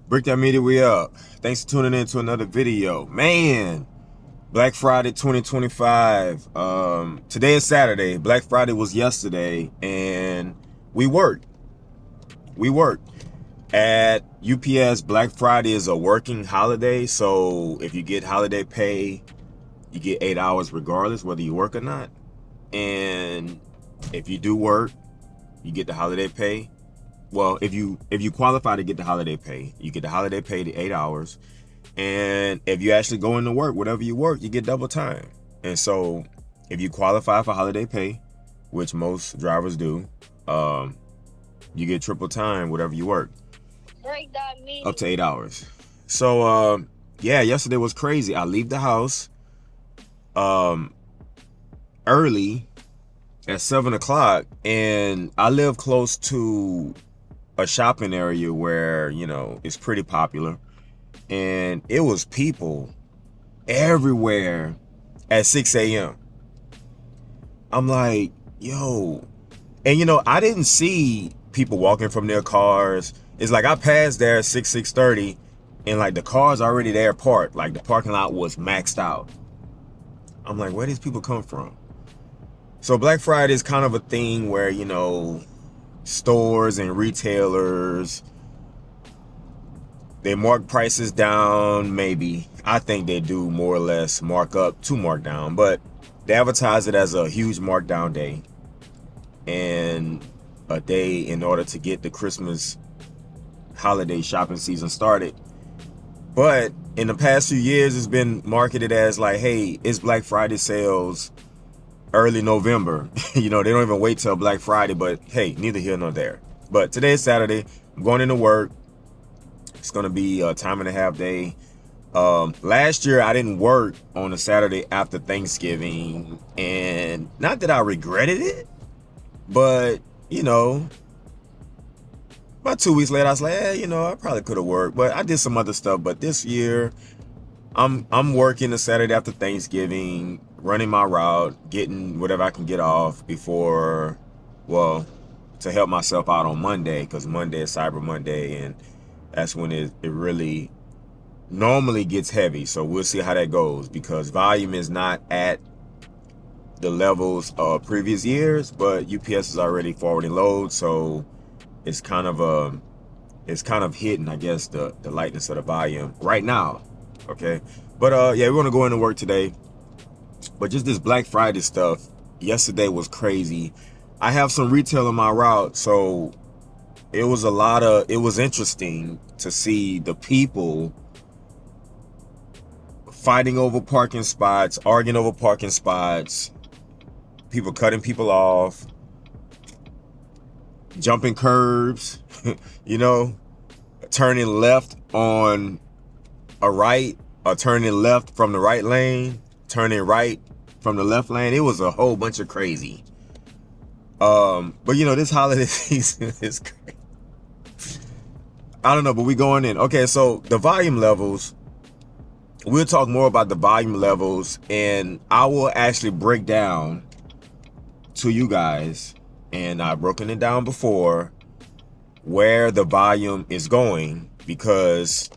Brick that media, we up. Thanks for tuning in to another video. Man, Black Friday 2025. Today is Saturday. Black Friday was yesterday, and we worked. We worked. At UPS, Black Friday is a working holiday, so if you get holiday pay, you get 8 hours regardless whether you work or not. And if you do work, you get the holiday pay. Well, if you qualify to get the holiday pay, you get the holiday pay, the 8 hours. And if you actually go into work, whatever you work, you get double time. And so if you qualify for holiday pay, which most drivers do, you get triple time, whatever you work. Up to 8 hours. So, yeah, yesterday was crazy. I leave the house early at 7 o'clock, and I live close to a shopping area where, you know, it's pretty popular. And it was people everywhere at 6 a.m. I'm like, yo. And, you know, I didn't see people walking from their cars. It's like I passed there at 6:30, and like the cars already there parked. Like the parking lot was maxed out. I'm like, where these people come from? So Black Friday is kind of a thing where, you know, stores and retailers, they mark prices down. Maybe I think they do more or less mark up to mark down, but they advertise it as a huge markdown day and a day in order to get the Christmas holiday shopping season started. But in the past few years, it's been marketed as like, hey, it's Black Friday sales early November. You know, they don't even wait till Black Friday, but hey, neither here nor there. But today is Saturday. I'm going into work. It's going to be a time and a half day. Last year, I didn't work on a Saturday after Thanksgiving, and not that I regretted it, but, you know, about 2 weeks later, I was like, you know, I probably could have worked, but I did some other stuff. But this year, I'm working the Saturday after Thanksgiving, running my route, getting whatever I can get off before, well, to help myself out on Monday, because Monday is Cyber Monday, and that's when it really normally gets heavy. So we'll see how that goes, because volume is not at the levels of previous years, but UPS is already forwarding loads, so it's kind of hidden, I guess, the lightness of the volume right now. Okay, but yeah, we're gonna go into work today. But just this Black Friday stuff yesterday was crazy. I have some retail on my route, so it was interesting to see the people fighting over parking spots, arguing over parking spots, people cutting people off, jumping curbs, you know, turning left on a right, or turning left from the right lane, turning right from the left lane. It was a whole bunch of crazy. But you know, this holiday season is crazy. I don't know, but we going in. Okay, so the volume levels, we'll talk more about the volume levels, and I will actually break down to you guys, and I've broken it down before, where the volume is going, because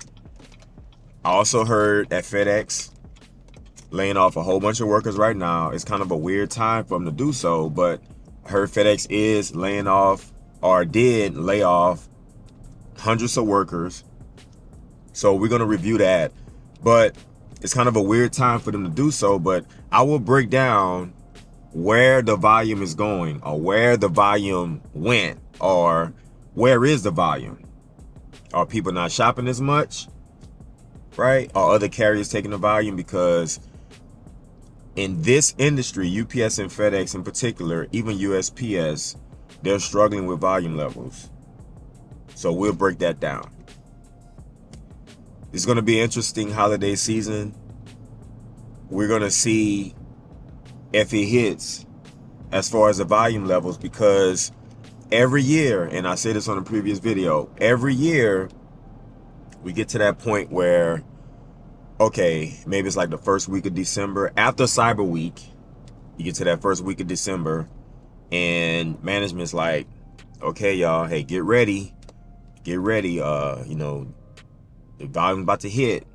I also heard that FedEx laying off a whole bunch of workers right now. It's kind of a weird time for them to do so, but I heard FedEx is laying off, or did lay off, hundreds of workers. So we're going to review that, but it's kind of a weird time for them to do so. But I will break down where the volume is going, or where the volume went, or where is the volume. Are people not shopping as much, right? Are other carriers taking the volume? Because in this industry, UPS and FedEx in particular, even USPS, they're struggling with volume levels. So we'll break that down. It's going to be an interesting holiday season. We're going to see if it hits as far as the volume levels, because every year, and I said this on a previous video, every year we get to that point where, okay, maybe it's like the first week of December, after Cyber Week, you get to that first week of December, and management's like, okay, y'all, hey, get ready, you know, The volume's about to hit.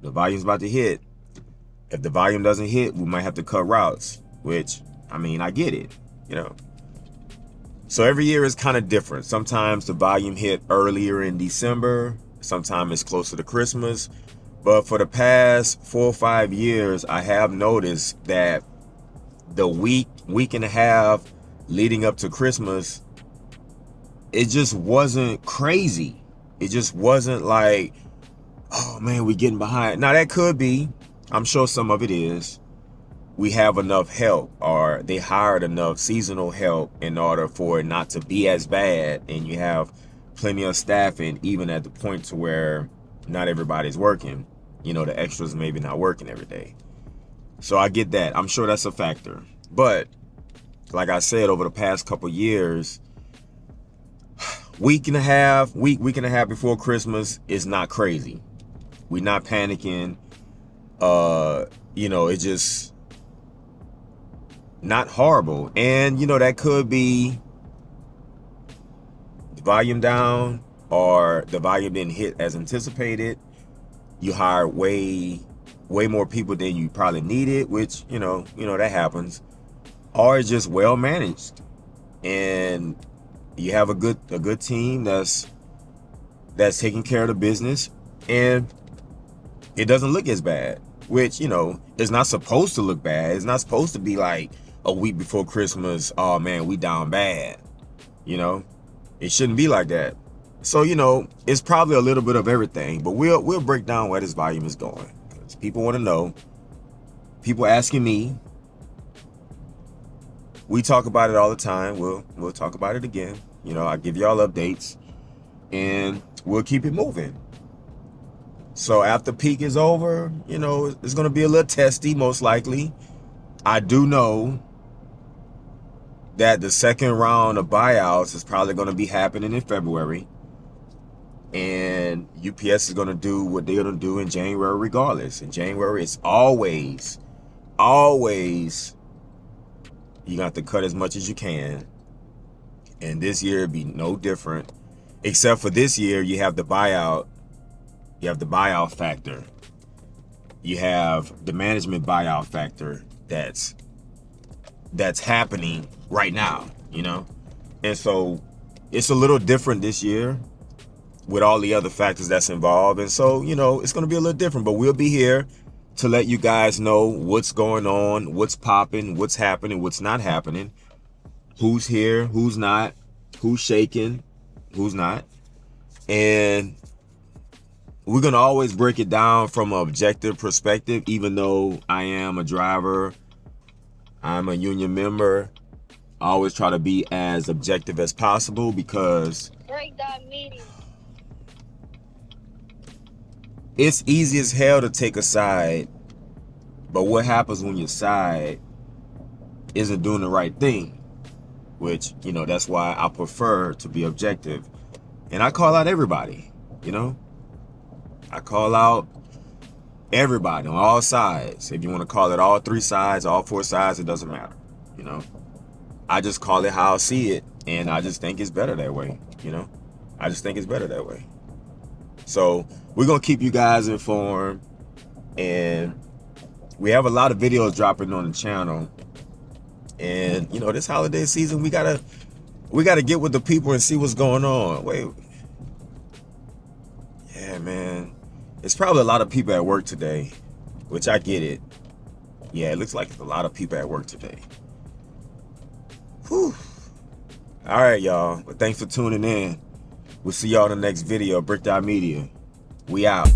The volume's about to hit. If the volume doesn't hit, we might have to cut routes, which, I mean, I get it, you know. So every year is kind of different. Sometimes the volume hit earlier in December. Sometimes it's closer to Christmas. But for the past 4 or 5 years, I have noticed that the week and a half leading up to Christmas, it just wasn't crazy. It just wasn't like, oh man, we're getting behind. Now that could be, I'm sure some of it is, we have enough help, or they hired enough seasonal help in order for it not to be as bad, and you have plenty of staffing even at the point to where not everybody's working. You know, the extras maybe not working every day. So I get that. I'm sure that's a factor. But like I said, over the past couple years, week and a half before Christmas is not crazy. We're not panicking. You know, it's just not horrible. And, you know, that could be the volume down, or the volume didn't hit as anticipated. You hired way more people than you probably needed, which, you know, that happens. Or it's just well managed. And you have a good team that's taking care of the business, and it doesn't look as bad, which, you know, it's not supposed to look bad. It's not supposed to be like a week before Christmas, oh man, we down bad. You know, it shouldn't be like that. So, you know, it's probably a little bit of everything, but we'll break down where this volume is going, because people want to know. People asking me. We talk about it all the time. We'll talk about it again. You know, I give y'all updates, and we'll keep it moving. So after peak is over, you know, it's going to be a little testy, most likely. I do know that the second round of buyouts is probably going to be happening in February. And UPS is going to do what they're going to do in January regardless. In January, it's always, you got to cut as much as you can. And this year it'd be no different. Except for this year, you have the buyout. You have the buyout factor. You have the management buyout factor that's happening right now, you know? And so it's a little different this year with all the other factors that's involved. And so, you know, it's going to be a little different, but we'll be here to let you guys know what's going on, what's popping, what's happening, what's not happening, who's here, who's not, who's shaking, who's not. And we're going to always break it down from an objective perspective, even though I am a driver, I'm a union member. I always try to be as objective as possible, because it's easy as hell to take a side, but what happens when your side isn't doing the right thing? Which, you know, that's why I prefer to be objective. And I call out everybody, you know? I call out everybody on all sides. If you want to call it all 3 sides, all 4 sides, it doesn't matter, you know? I just call it how I see it, and I just think it's better that way, you know? I just think it's better that way. So we're going to keep you guys informed, and we have a lot of videos dropping on the channel. And, you know, this holiday season, we gotta get with the people and see what's going on. Wait. Yeah, man. It's probably a lot of people at work today, which I get it. Yeah, it looks like it's a lot of people at work today. Whew. All right, y'all. Well, thanks for tuning in. We'll see y'all in the next video. Bricked Out Media. We out.